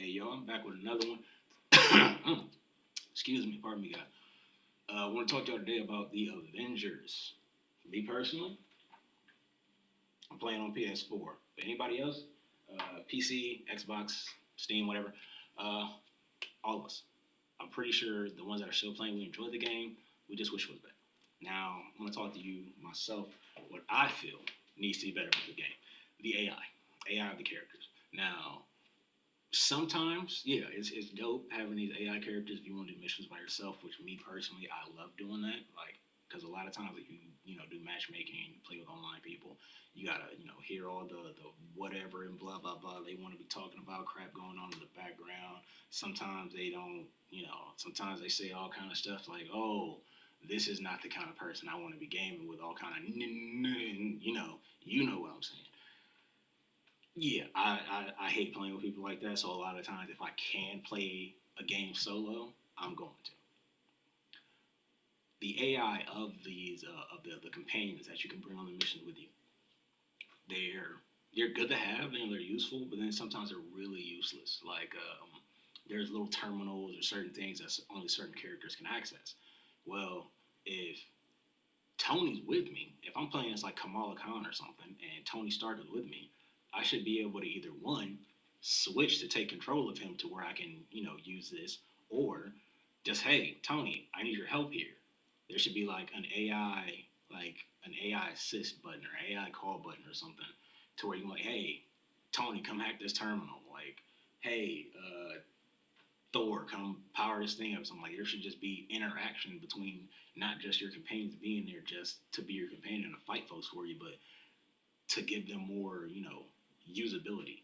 Hey y'all, I'm back with another one. Excuse me, pardon me, guys. I want to talk to y'all today about the Avengers. Me personally, I'm playing on PS4. But anybody else, PC, Xbox, Steam, whatever, uh, all of us. I'm pretty sure the ones that are still playing, we enjoy the game. We just wish it was better. Now, I'm going to talk to you myself. What I feel needs to be better with the game, the AI of the characters. Now, sometimes, yeah, it's dope having these AI characters if you want to do missions by yourself. Which me personally, I love doing that. Like, because a lot of times if you do matchmaking and you play with online people, you gotta hear all the whatever and blah blah blah. They want to be talking about crap going on in the background. Sometimes they don't. Sometimes they say all kind of stuff like, oh. This is not the kind of person I want to be gaming with. All kind of, what I'm saying. Yeah, I hate playing with people like that. So a lot of times, if I can play a game solo, I'm going to. The AI of these of the companions that you can bring on the missions with you, they're they're good to have and they're useful, but then sometimes they're really useless. Like there's little terminals or certain things that only certain characters can access. Well, if Tony's with me, if I'm playing as like Kamala Khan or something, and Tony Stark is with me, I should be able to either one switch to take control of him to where I can use this, or just hey Tony, I need your help here. There should be like an AI assist button or AI call button or something to where you can like hey Tony, come hack this terminal. Like hey Thor, come power this thing up. Something like there should just be interaction between not just your companions being there just to be your companion and to fight folks for you, but to give them more, usability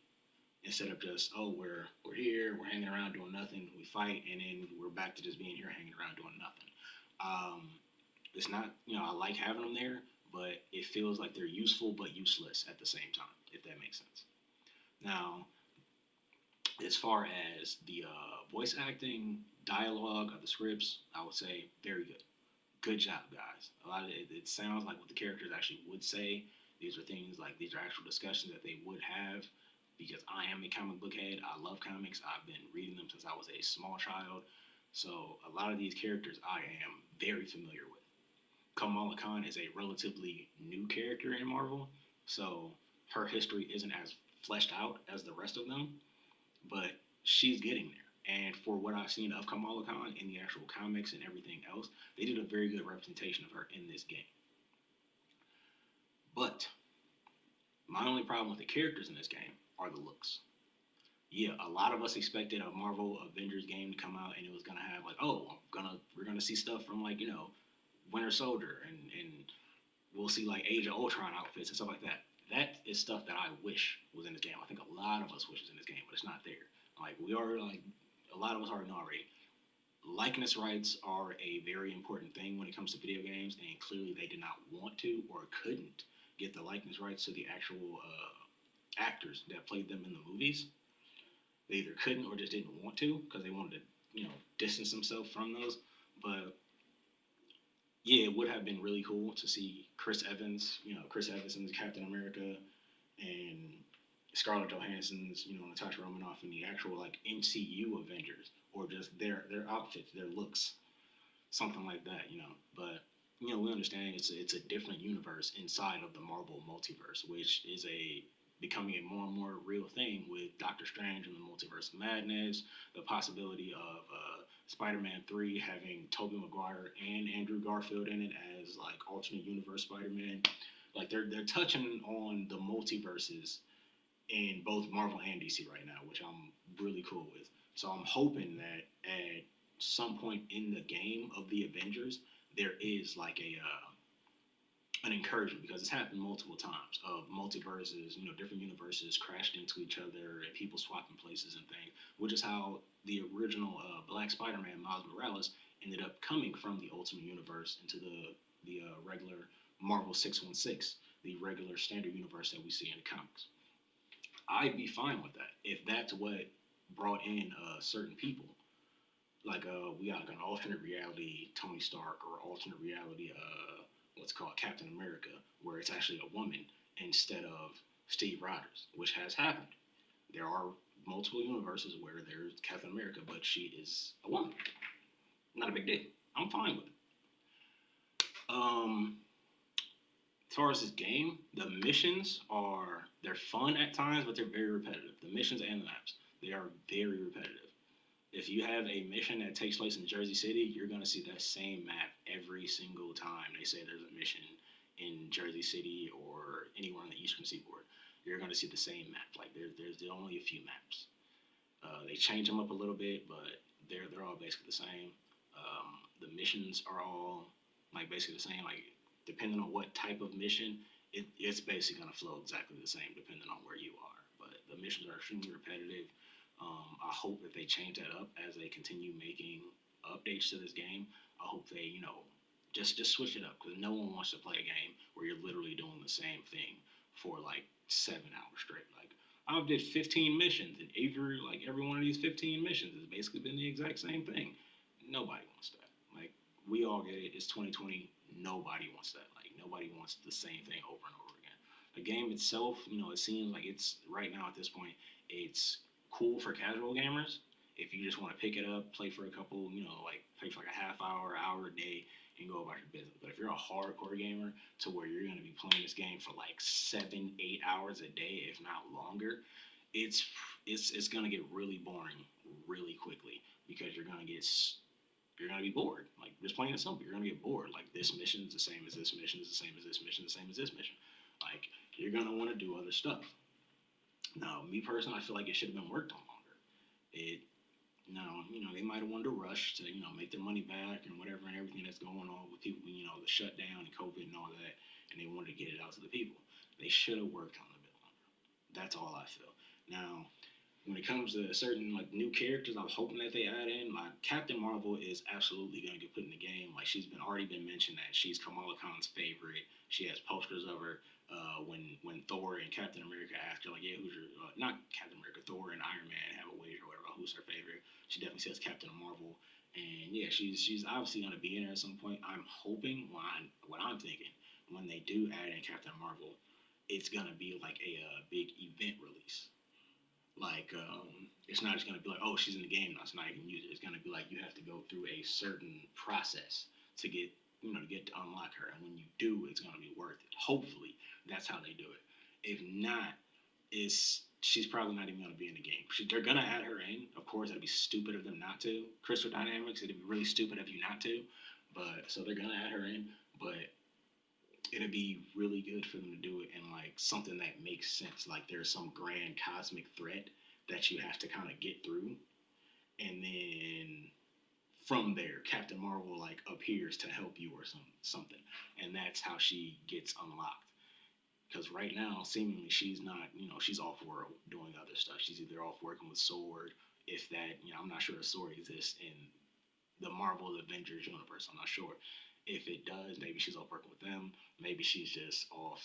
instead of just we're here, we're hanging around doing nothing, we fight, and then we're back to just being here hanging around doing nothing. Um, it's not, I like having them there, but it feels like they're useful but useless at the same time, if that makes sense. Now, as far as the voice acting, dialogue of the scripts, I would say very good. Good job, guys. A lot of it sounds like what the characters actually would say. These are things like these are actual discussions that they would have because I am a comic book head. I love comics. I've been reading them since I was a small child. So a lot of these characters I am very familiar with. Kamala Khan is a relatively new character in Marvel, so her history isn't as fleshed out as the rest of them, but she's getting there. And for what I've seen of Kamala Khan in the actual comics and everything else, they did a very good representation of her in this game. But my only problem with the characters in this game are the looks. Yeah, a lot of us expected a Marvel Avengers game to come out and it was gonna have like, oh, we're gonna see stuff from like Winter Soldier and we'll see like Age of Ultron outfits and stuff like that. That is stuff that I wish was in this game. I think a lot of us wish was in this game, but it's not there. Like we already like a lot of us already know already. Likeness rights are a very important thing when it comes to video games, and clearly they did not want to or couldn't get the likeness rights to the actual actors that played them in the movies. They either couldn't or just didn't want to because they wanted to, distance themselves from those. But yeah, it would have been really cool to see Chris Evans, Chris Evans as Captain America, and Scarlett Johansson's, Natasha Romanoff in the actual like MCU Avengers, or just their outfits, their looks, something like that. But we understand it's a different universe inside of the Marvel multiverse, which is a becoming a more and more real thing with Doctor Strange and the Multiverse of Madness, the possibility of Spider-Man 3 having Tobey Maguire and Andrew Garfield in it as like alternate universe Spider-Man. Like they're touching on the multiverses in both Marvel and DC right now, which I'm really cool with. So I'm hoping that at some point in the game of the Avengers, there is like a an encouragement because it's happened multiple times of multiverses, different universes crashed into each other and people swapping places and things, which is how the original Black Spider-Man Miles Morales ended up coming from the Ultimate Universe into the regular Marvel 616, the regular standard universe that we see in the comics. I'd be fine with that if that's what brought in certain people. Like we got like an alternate reality Tony Stark or alternate reality what's called Captain America, where it's actually a woman instead of Steve Rogers, which has happened. There are multiple universes where there's Captain America, but she is a woman. Not a big deal. I'm fine with it. Um, as far as this game, the missions they're fun at times, but they're very repetitive. The missions and the maps, they are very repetitive. If you have a mission that takes place in Jersey City, you're gonna see that same map every single time they say there's a mission in Jersey City or anywhere on the Eastern Seaboard. You're gonna see the same map. Like there's only a few maps. They change them up a little bit, but they're all basically the same. The missions are all like basically the same. Like depending on what type of mission, it's basically gonna flow exactly the same depending on where you are. But the missions are extremely repetitive. I hope that they change that up as they continue making updates to this game. I hope they, just switch it up because no one wants to play a game where you're literally doing the same thing for like 7 hours straight. Like I've did 15 missions, and every one of these 15 missions has basically been the exact same thing. Nobody wants that. Like we all get it. It's 2020. Nobody wants that. Like nobody wants the same thing over and over again. The game itself, it seems like it's right now at this point, it's cool for casual gamers. If you just want to pick it up, play for a couple, like play for like a half hour, hour a day, and go about your business. But if you're a hardcore gamer to where you're going to be playing this game for like 7, 8 hours a day, if not longer, it's it's going to get really boring really quickly because you're gonna be bored. Like just plain and simple, you're gonna get bored. Like this mission is the same as this mission is the same as this mission, the same as this mission. Like you're gonna want to do other stuff. Now, me personally, I feel like it should have been worked on longer. It now, they might have wanted to rush to, make their money back and whatever and everything that's going on with people, the shutdown and COVID and all that, and they wanted to get it out to the people. They should have worked on it a bit longer. That's all I feel. Now, when it comes to certain like new characters, I was hoping that they add in. Like Captain Marvel is absolutely gonna get put in the game. Like she's been already been mentioned that she's Kamala Khan's favorite. She has posters of her. When Thor and Captain America asked her like, yeah, who's your not Captain America, Thor and Iron Man have a wager or whatever, who's her favorite? She definitely says Captain Marvel. And yeah, she's obviously gonna be in there at some point. I'm hoping what I'm thinking when they do add in Captain Marvel, it's gonna be like a big event release. Like it's not just gonna be like, oh, she's in the game now, so now you can use it. It's gonna be like you have to go through a certain process to get to unlock her, and when you do, it's gonna be worth it. Hopefully, that's how they do it. If not, is she's probably not even gonna be in the game. They're gonna add her in. Of course, it'd be stupid of them not to. Crystal Dynamics, it'd be really stupid of you not to. But so they're gonna add her in, but it'd be really good for them to do it in like something that makes sense. Like there's some grand cosmic threat that you have to kind of get through, and then from there, Captain Marvel like appears to help you or something, and that's how she gets unlocked. Because right now, seemingly she's not, she's off world doing other stuff. She's either off working with Sword, if that, I'm not sure if Sword exists in the Marvel Avengers universe. I'm not sure. If it does, maybe she's off working with them. Maybe she's just off,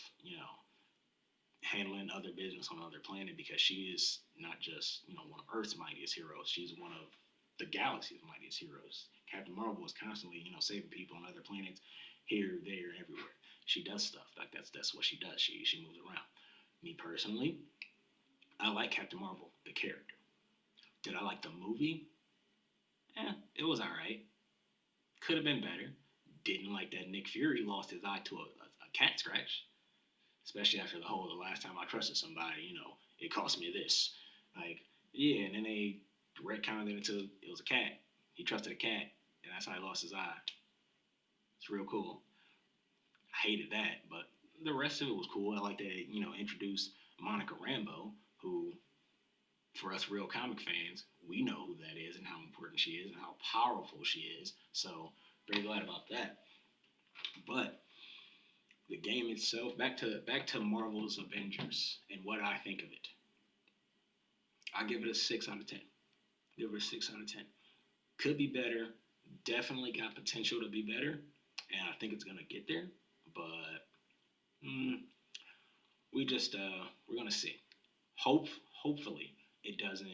handling other business on another planet because she is not just, one of Earth's mightiest heroes. She's one of the galaxy's mightiest heroes. Captain Marvel is constantly, saving people on other planets, here, there, everywhere. She does stuff like that's what she does. She moves around. Me personally, I like Captain Marvel, the character. Did I like the movie? It was all right. Could have been better. Didn't like that Nick Fury lost his eye to a cat scratch, especially after the last time I trusted somebody, it cost me this. Like, yeah, and then they retconned it into it was a cat. He trusted a cat, and that's how he lost his eye. It's real cool. I hated that, but the rest of it was cool. I like that, introduced Monica Rambeau, who, for us real comic fans, we know who that is and how important she is and how powerful she is. So, very glad about that. But the game itself, back to Marvel's Avengers and what I think of it. I give it a 6 out of 10. Give it a 6 out of 10. Could be better. Definitely got potential to be better, and I think it's gonna get there. But we just we're gonna see. Hopefully it doesn't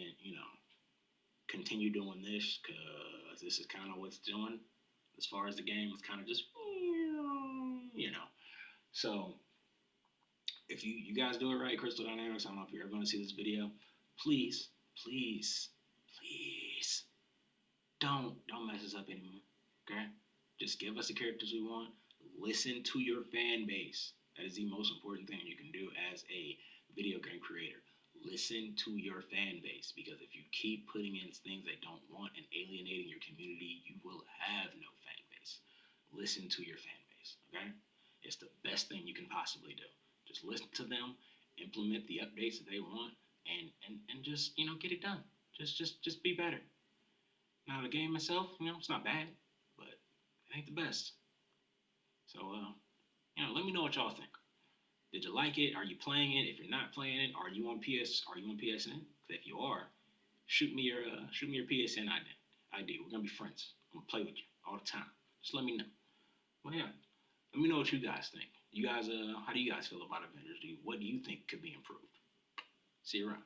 continue doing this because this is kind of what's doing as far as the game. It's kind of just So if you guys do it right, Crystal Dynamics, I don't know if you're ever going to see this video. Please please, please don't mess us up anymore. Okay? Just give us the characters we want. Listen to your fan base. That is the most important thing you can do as a video game creator. Listen to your fan base, because if you keep putting in things they don't want and alienating your community, you will have no fan base. Listen to your fan base. Okay? It's the best thing you can possibly do. Just listen to them, implement the updates that they want, and just get it done. Just be better. Now the game itself, it's not bad, but it ain't the best. So let me know what y'all think. Did you like it? Are you playing it? If you're not playing it, are you on PS? Are you on PSN? If you are, shoot me your PSN ID. We're gonna be friends. I'm gonna play with you all the time. Just let me know. Well, yeah. Let me know what you guys think. You guys, how do you guys feel about Avengers? What do you think could be improved? See you around.